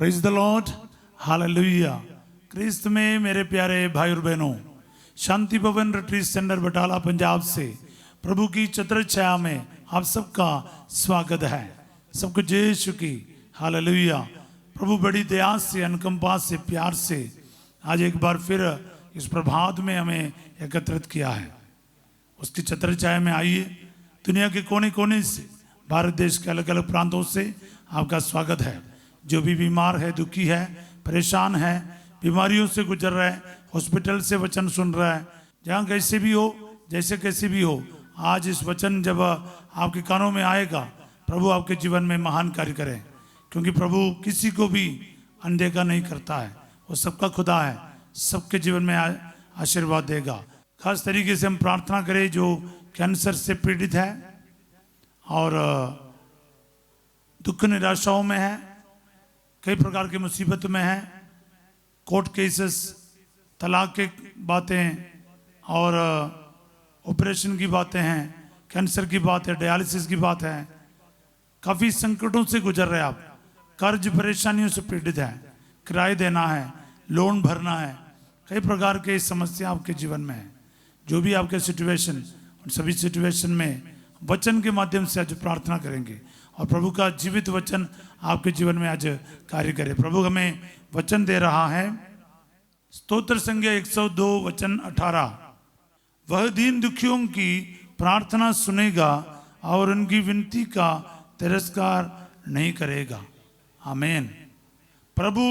Praise the Lord, hallelujah. क्रिस्त में मेरे प्यारे भाई और बहनों, शांति भवन रिट्रीट सेंटर बटाला पंजाब से प्रभु की छत्र छाया में आप सबका स्वागत है। सबको जय यीशु की, हालेलुया। प्रभु बड़ी दया से, अनुकंपा से, प्यार से आज एक बार फिर इस प्रभात में हमें एकत्रित किया है। उसकी छत्र छाया में आइए। दुनिया के कोने कोने से, भारत देश के अलग अलग प्रांतों से आपका स्वागत है। जो भी बीमार है, दुखी है, परेशान है, बीमारियों से गुजर रहा है, हॉस्पिटल से वचन सुन रहा है, जहाँ कैसे भी हो, जैसे कैसे भी हो, आज इस वचन जब आपके कानों में आएगा, प्रभु आपके जीवन में महान कार्य करें। क्योंकि प्रभु किसी को भी अनदेखा नहीं करता है, वो सबका खुदा है, सबके जीवन में आशीर्वाद देगा। खास तरीके से हम प्रार्थना करें जो कैंसर से पीड़ित है और दुख निराशाओं में है, कई प्रकार की मुसीबत में है, कोर्ट केसेस, तलाक की बातें और ऑपरेशन की बातें हैं, कैंसर की बात है, डायलिसिस की बात है, काफ़ी संकटों से गुजर रहे आप, कर्ज परेशानियों से पीड़ित है, किराए देना है, लोन भरना है, कई प्रकार के समस्या आपके जीवन में है। जो भी आपके सिचुएशन, उन सभी सिचुएशन में वचन के माध्यम से आज प्रार्थना करेंगे और प्रभु का जीवित वचन आपके जीवन में आज कार्य करे। प्रभु हमें वचन दे रहा है। स्तोत्र संख्या 102 वचन 18, वह दीन दुखियों की प्रार्थना सुनेगा और उनकी विनती का तिरस्कार नहीं करेगा। आमीन। प्रभु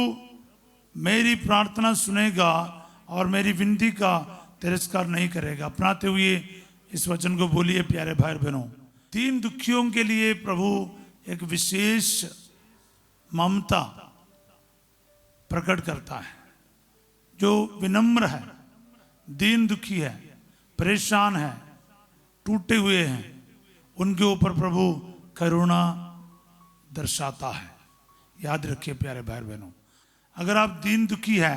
मेरी प्रार्थना सुनेगा और मेरी विनती का तिरस्कार नहीं करेगा। अपनाते हुए इस वचन को बोलिए प्यारे भाई बहनों। दीन दुखियों के लिए प्रभु एक विशेष ममता प्रकट करता है। जो विनम्र है, दीन दुखी है, परेशान है, टूटे हुए हैं, उनके ऊपर प्रभु करुणा दर्शाता है। याद रखिए प्यारे भाई बहनों, अगर आप दीन दुखी है,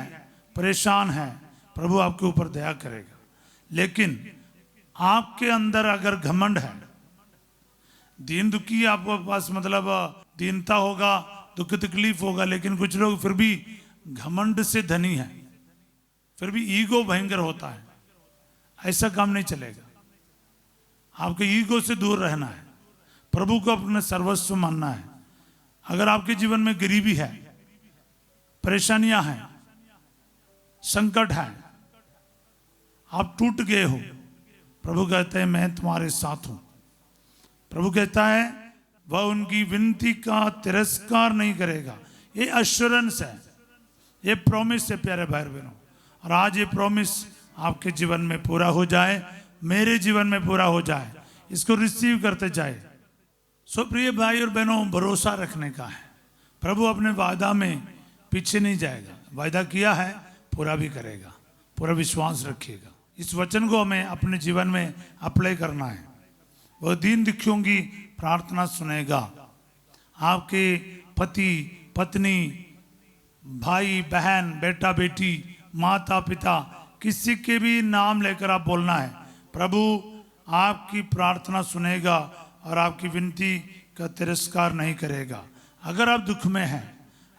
परेशान है, प्रभु आपके ऊपर दया करेगा। लेकिन आपके अंदर अगर घमंड है, दीन दुखी आपके पास मतलब दीनता होगा, दुख तकलीफ होगा, लेकिन कुछ लोग फिर भी घमंड से धनी है, फिर भी ईगो भयंकर होता है, ऐसा काम नहीं चलेगा। आपके ईगो से दूर रहना है, प्रभु को अपना सर्वस्व मानना है। अगर आपके जीवन में गरीबी है, परेशानियां हैं, संकट है, आप टूट गए हो, प्रभु कहते हैं मैं तुम्हारे साथ हूं। प्रभु कहता है वह उनकी विनती का तिरस्कार नहीं करेगा। ये एश्योरेंस है, ये प्रॉमिस है प्यारे भाई बहनों। और आज ये प्रॉमिस आपके जीवन में पूरा हो जाए, मेरे जीवन में पूरा हो जाए, इसको रिसीव करते जाए। सो प्रिय भाई और बहनों, भरोसा रखने का है। प्रभु अपने वादा में पीछे नहीं जाएगा, वादा किया है पूरा भी करेगा, पूरा विश्वास रखिएगा। इस वचन को हमें अपने जीवन में अप्लाई करना है। वह दीन दुखियों की प्रार्थना सुनेगा। आपके पति पत्नी, भाई बहन, बेटा बेटी, माता पिता, किसी के भी नाम लेकर आप बोलना है, प्रभु आपकी प्रार्थना सुनेगा और आपकी विनती का तिरस्कार नहीं करेगा। अगर आप दुख में हैं,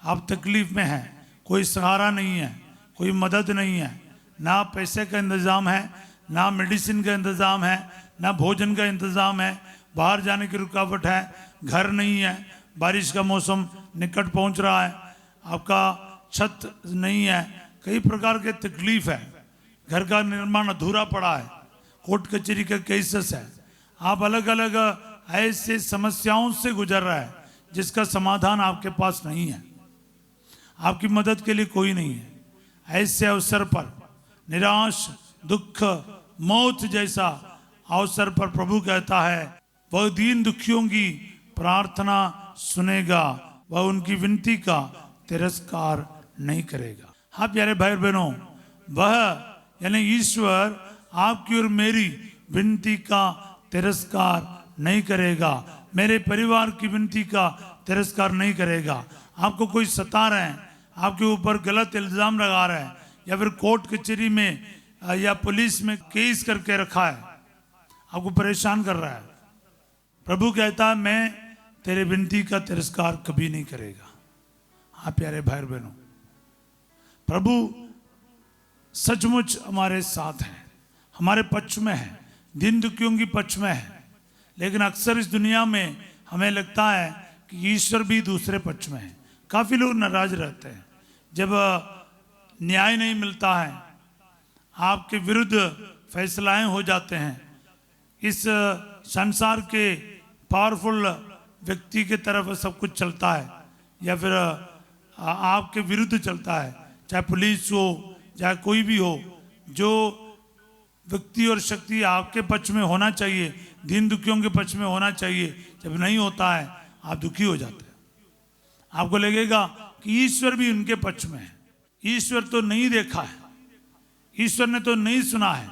आप तकलीफ में हैं, कोई सहारा नहीं है, कोई मदद नहीं है, ना पैसे का इंतज़ाम है, ना मेडिसिन का इंतज़ाम है, ना भोजन का इंतज़ाम है, बाहर जाने की रुकावट है, घर नहीं है, बारिश का मौसम निकट पहुंच रहा है, आपका छत नहीं है, कई प्रकार के तकलीफ है, घर का निर्माण अधूरा पड़ा है, कोर्ट कचहरी का केसेस है, आप अलग अलग ऐसे समस्याओं से गुजर रहा है जिसका समाधान आपके पास नहीं है, आपकी मदद के लिए कोई नहीं है। ऐसे अवसर पर निराश, दुख, मौत जैसा अवसर पर प्रभु कहता है वह दीन दुखियों की प्रार्थना सुनेगा, वह उनकी विनती का तिरस्कार नहीं करेगा। हाँ प्यारे भाई बहनों, वह यानी ईश्वर आपकी और मेरी विनती का तिरस्कार नहीं करेगा, मेरे परिवार की विनती का तिरस्कार नहीं करेगा। आपको कोई सता रहे हैं, आपके ऊपर गलत इल्जाम लगा रहे हैं, या फिर कोर्ट कचहरी में या पुलिस में केस करके रखा है, आपको परेशान कर रहा है, प्रभु कहता है मैं तेरे विनती का तिरस्कार कभी नहीं करेगा। हाँ प्यारे भाई और बहनों, प्रभु सचमुच हमारे साथ है, हमारे पक्ष में है, दीन दुखियों की पक्ष में है। लेकिन अक्सर इस दुनिया में हमें लगता है कि ईश्वर भी दूसरे पक्ष में है। काफ़ी लोग नाराज रहते हैं जब न्याय नहीं मिलता है, आपके विरुद्ध फैसलाएं हो जाते हैं, इस संसार के पावरफुल व्यक्ति के तरफ सब कुछ चलता है या फिर आपके विरुद्ध चलता है, चाहे पुलिस हो चाहे कोई भी हो, जो व्यक्ति और शक्ति आपके पक्ष में होना चाहिए, दीन दुखियों के पक्ष में होना चाहिए, जब नहीं होता है आप दुखी हो जाते हैं। आपको लगेगा कि ईश्वर भी उनके पक्ष में है। ईश्वर तो नहीं देखा है, ईश्वर ने तो नहीं सुना है,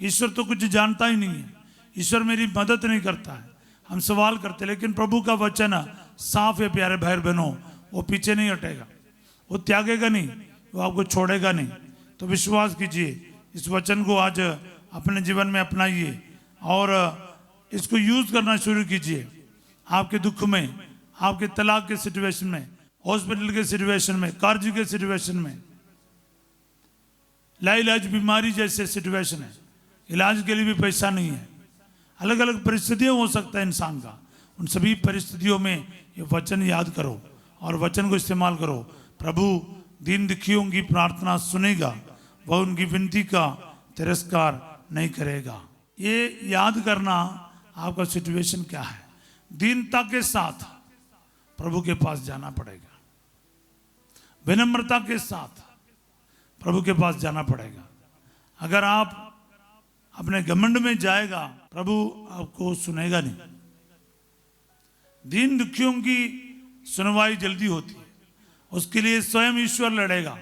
ईश्वर तो कुछ जानता ही नहीं है, ईश्वर मेरी मदद नहीं करता है। हम सवाल करते, लेकिन प्रभु का वचन साफ है प्यारे भाई बहनों, वो पीछे नहीं हटेगा, वो त्यागेगा नहीं, वो आपको छोड़ेगा नहीं। तो विश्वास कीजिए, इस वचन को आज अपने जीवन में अपनाइए और इसको यूज करना शुरू कीजिए। आपके दुख में, आपके तलाक के सिचुएशन में, हॉस्पिटल के सिचुएशन में, कर्ज के सिचुएशन में, लाइलाज बीमारी जैसे सिचुएशन है, इलाज के लिए भी पैसा नहीं है, अलग अलग परिस्थितियां हो सकता है इंसान का। उन सभी परिस्थितियों में ये वचन याद करो और वचन को इस्तेमाल करो। प्रभु दीन दुखियों की प्रार्थना सुनेगा, वह उनकी विनती का तिरस्कार नहीं करेगा। ये याद करना आपका सिचुएशन क्या है, दीनता के साथ प्रभु के पास जाना पड़ेगा, विनम्रता के साथ प्रभु के पास जाना पड़ेगा। अगर आप अपने घमंड में जाएगा, प्रभु आपको सुनेगा नहीं। दीन दुखियों की सुनवाई जल्दी होती है, उसके लिए स्वयं ईश्वर लड़ेगा।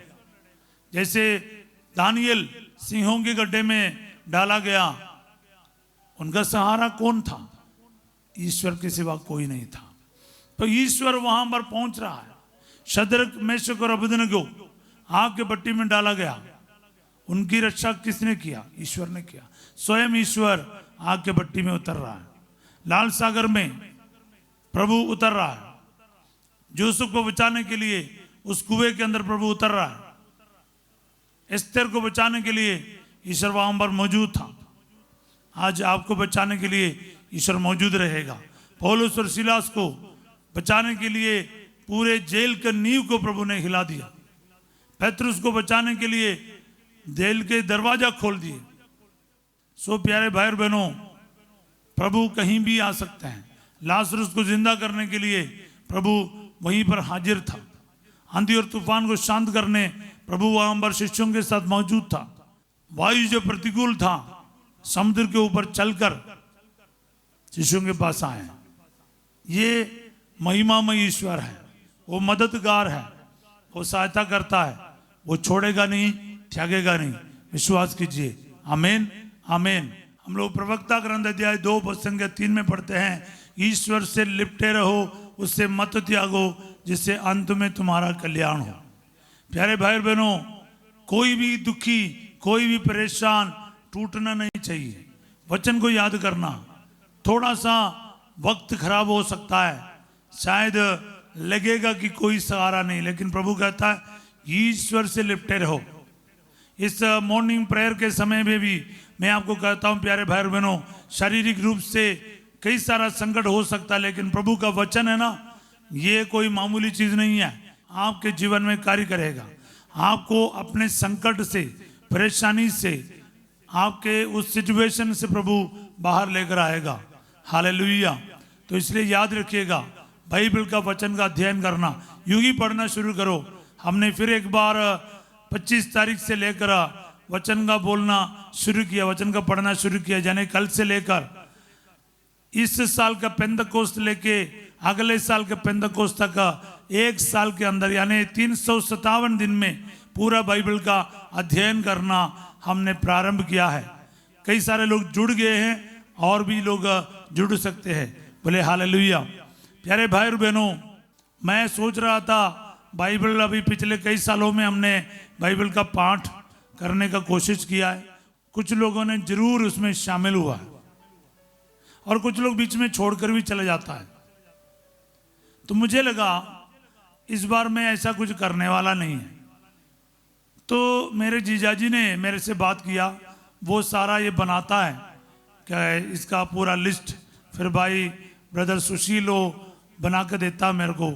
जैसे दानियल सिंहों के गड्ढे में डाला गया, उनका सहारा कौन था? ईश्वर के सिवा कोई नहीं था। तो ईश्वर वहां पर पहुंच रहा है। शद्रक मेशक और अबेदनगो आग के भट्टी में डाला गया, उनकी रक्षा किसने किया? ईश्वर ने किया। स्वयं ईश्वर आग के भट्टी में उतर रहा है। लाल सागर में प्रभु उतर रहा है, यूसुफ को बचाने के लिए उस कुएं के अंदर प्रभु उतर रहा है। एस्तेर को बचाने के लिए ईश्वर वहां पर मौजूद था। आज आपको बचाने के लिए ईश्वर मौजूद रहेगा। पौलुस और सिलास को बचाने के लिए पूरे जेल के नींव को प्रभु ने हिला दिया। पेतरुस को बचाने के लिए जेल के दरवाजा खोल दिए। सो प्यारे भाई और बहनों, प्रभु कहीं भी आ सकते हैं। लाजरुस को जिंदा करने के लिए प्रभु वहीं पर हाजिर था। आंधी और तूफान को शांत करने प्रभु वहां पर शिष्यों के साथ मौजूद था। वायु जो प्रतिकूल था, समुद्र के ऊपर चलकर शिष्यों के पास आए। ये महिमामय ईश्वर है, वो मददगार है, वो सहायता करता है, वो छोड़ेगा नहीं, त्यागेगा नहीं। विश्वास कीजिए। आमीन आमीन। हम लोग प्रवक्ता ग्रंथ अध्याय 2 पद संख्या 3 में पढ़ते हैं, ईश्वर से लिपटे रहो, उससे मत त्यागो, जिससे अंत में तुम्हारा कल्याण हो। प्यारे भाई बहनों, कोई भी दुखी, कोई भी परेशान टूटना नहीं चाहिए। वचन को याद करना। थोड़ा सा वक्त खराब हो सकता है, शायद लगेगा कि कोई सहारा नहीं, लेकिन प्रभु कहता है ईश्वर से लिपटे रहो। इस मॉर्निंग प्रेयर के समय में भी मैं आपको कहता हूं प्यारे भाई बहनों, शारीरिक रूप से कई सारा संकट हो सकता है, लेकिन प्रभु का वचन है ना, ये कोई मामूली चीज नहीं है। आपके जीवन में कार्य करेगा, आपको अपने संकट से, परेशानी से, आपके उस सिचुएशन से प्रभु बाहर लेकर आएगा। हालेलुया। तो इसलिए याद रखिएगा, बाइबल का वचन का अध्ययन करना, यूं ही पढ़ना शुरू करो। हमने फिर एक बार 25 तारीख से लेकर वचन का बोलना शुरू किया, वचन का पढ़ना शुरू किया। यानी कल से लेकर इस साल का पेंतकोस्त लेके अगले साल के पेंतकोस्त तक एक साल के अंदर यानी 357 दिन में पूरा बाइबल का अध्ययन करना हमने प्रारंभ किया है। कई सारे लोग जुड़ गए हैं और भी लोग जुड़ सकते हैं। बोले हालेलुया। प्यारे भाई और बहनों, मैं सोच रहा था बाइबल, अभी पिछले कई सालों में हमने बाइबल का पाठ करने का कोशिश किया है। कुछ लोगों ने जरूर उसमें शामिल हुआ है और कुछ लोग बीच में छोड़कर भी चले जाता है। तो मुझे लगा इस बार मैं ऐसा कुछ करने वाला नहीं है। तो मेरे जीजाजी ने मेरे से बात किया, वो सारा ये बनाता है क्या इसका पूरा लिस्ट, फिर भाई ब्रदर सुशीलो बना के देता मेरे को,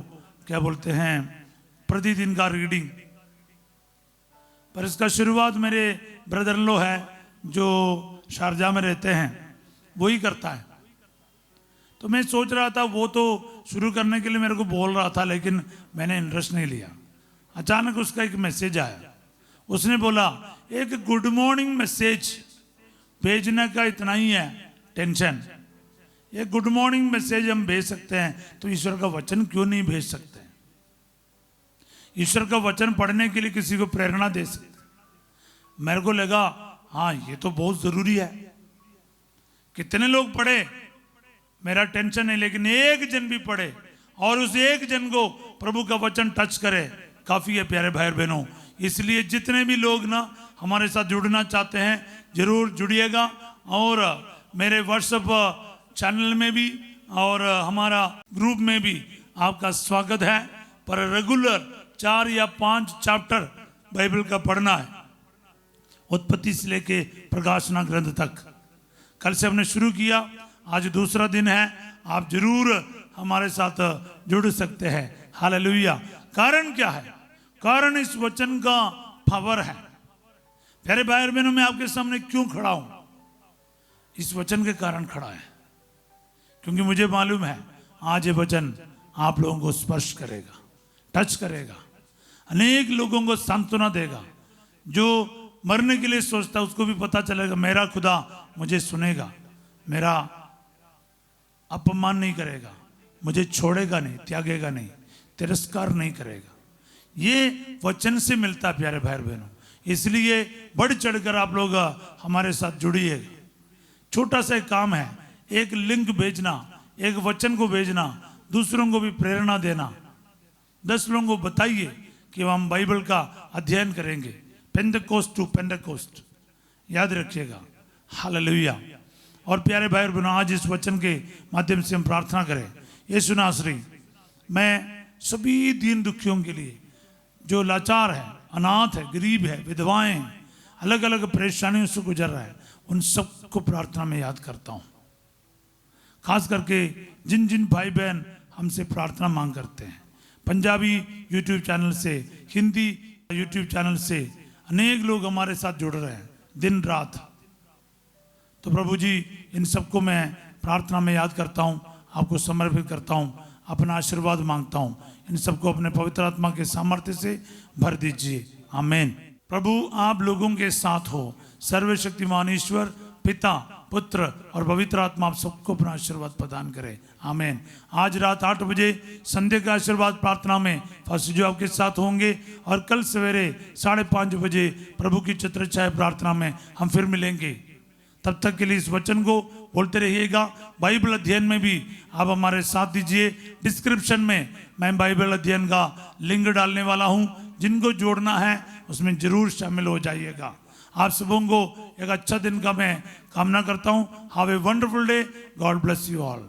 क्या बोलते हैं, प्रतिदिन का रीडिंग। पर इसका शुरुआत मेरे ब्रदर इन लो है जो शारजा में रहते हैं, वही करता है। तो मैं सोच रहा था वो तो शुरू करने के लिए मेरे को बोल रहा था, लेकिन मैंने इंटरेस्ट नहीं लिया। अचानक उसका एक मैसेज आया, उसने बोला एक गुड मॉर्निंग मैसेज भेजने का इतना ही है टेंशन, ये गुड मॉर्निंग मैसेज हम भेज सकते हैं तो ईश्वर का वचन क्यों नहीं भेज सकते? ईश्वर का वचन पढ़ने के लिए किसी को प्रेरणा दे सकते। मेरे को लगा हाँ ये तो बहुत जरूरी है। कितने लोग पढ़े मेरा टेंशन नहीं, लेकिन एक जन भी पढ़े और उस एक जन को प्रभु का वचन टच करे, काफी है प्यारे भाई बहनों। इसलिए जितने भी लोग ना हमारे साथ जुड़ना चाहते हैं जरूर जुड़िएगा, और मेरे व्हाट्सएप चैनल में भी और हमारा ग्रुप में भी आपका स्वागत है। पर रेगुलर 4 या 5 चैप्टर बाइबल का पढ़ना है, उत्पत्ति से लेके प्रकाशना ग्रंथ तक। कल से हमने शुरू किया, आज दूसरा दिन है। आप जरूर हमारे साथ जुड़ सकते हैं। हालेलुया। कारण क्या है? कारण इस वचन का पावर है। प्यारे भाई और बहनों, मैं आपके सामने क्यों खड़ा हूं? इस वचन के कारण खड़ा है, क्योंकि मुझे मालूम है आज ये वचन आप लोगों को स्पर्श करेगा, टच करेगा, अनेक लोगों को सांत्वना देगा। जो मरने के लिए सोचता है उसको भी पता चलेगा मेरा खुदा मुझे सुनेगा, मेरा अपमान नहीं करेगा, मुझे छोड़ेगा नहीं, त्यागेगा नहीं, तिरस्कार नहीं करेगा। ये वचन से मिलता है प्यारे भाई बहनों। इसलिए बढ़ चढ़कर आप लोग हमारे साथ जुड़िएगा। छोटा सा काम है, एक लिंक भेजना, एक वचन को भेजना, दूसरों को भी प्रेरणा देना। 10 लोगों को बताइए कि हम बाइबल का अध्ययन करेंगे, पेंटेकोस्ट टू पेंटेकोस्ट, याद रखिएगा। हालेलुया। और प्यारे भाई और बहनों, आज इस वचन के माध्यम से हम प्रार्थना करें। यीशु नासरी, मैं सभी दीन दुखियों के लिए, जो लाचार है, अनाथ है, गरीब है, विधवाएं हैं, अलग अलग परेशानियों से गुजर रहा है, उन सबको प्रार्थना में याद करता हूँ। खास करके जिन जिन भाई बहन हमसे प्रार्थना मांग करते हैं, पंजाबी यूट्यूब चैनल से, हिंदी यूट्यूब चैनल से अनेक लोग हमारे साथ जुड़ रहे हैं दिन रात। तो प्रभु जी, इन सबको मैं प्रार्थना में याद करता हूँ, आपको समर्पित करता हूँ, अपना आशीर्वाद मांगता हूँ। इन सबको अपने पवित्र आत्मा के सामर्थ्य से भर दीजिए। आमीन। प्रभु आप लोगों के साथ हो। सर्वशक्तिमान ईश्वर पिता, पुत्र और पवित्र आत्मा आप सबको अपना आशीर्वाद प्रदान करे। आमीन। आज रात 8 बजे संध्या का आशीर्वाद प्रार्थना में फास्ट जो आपके साथ होंगे, और कल सवेरे 5:30 बजे प्रभु की छत्रछाया प्रार्थना में हम फिर मिलेंगे। तब तक के लिए इस वचन को बोलते रहिएगा। बाइबल अध्ययन में भी आप हमारे साथ दीजिए। डिस्क्रिप्शन में मैं बाइबल अध्ययन का लिंक डालने वाला हूं, जिनको जोड़ना है उसमें जरूर शामिल हो जाइएगा। आप सबों को एक अच्छा दिन का मैं कामना करता हूं। Have a wonderful day. God bless you all.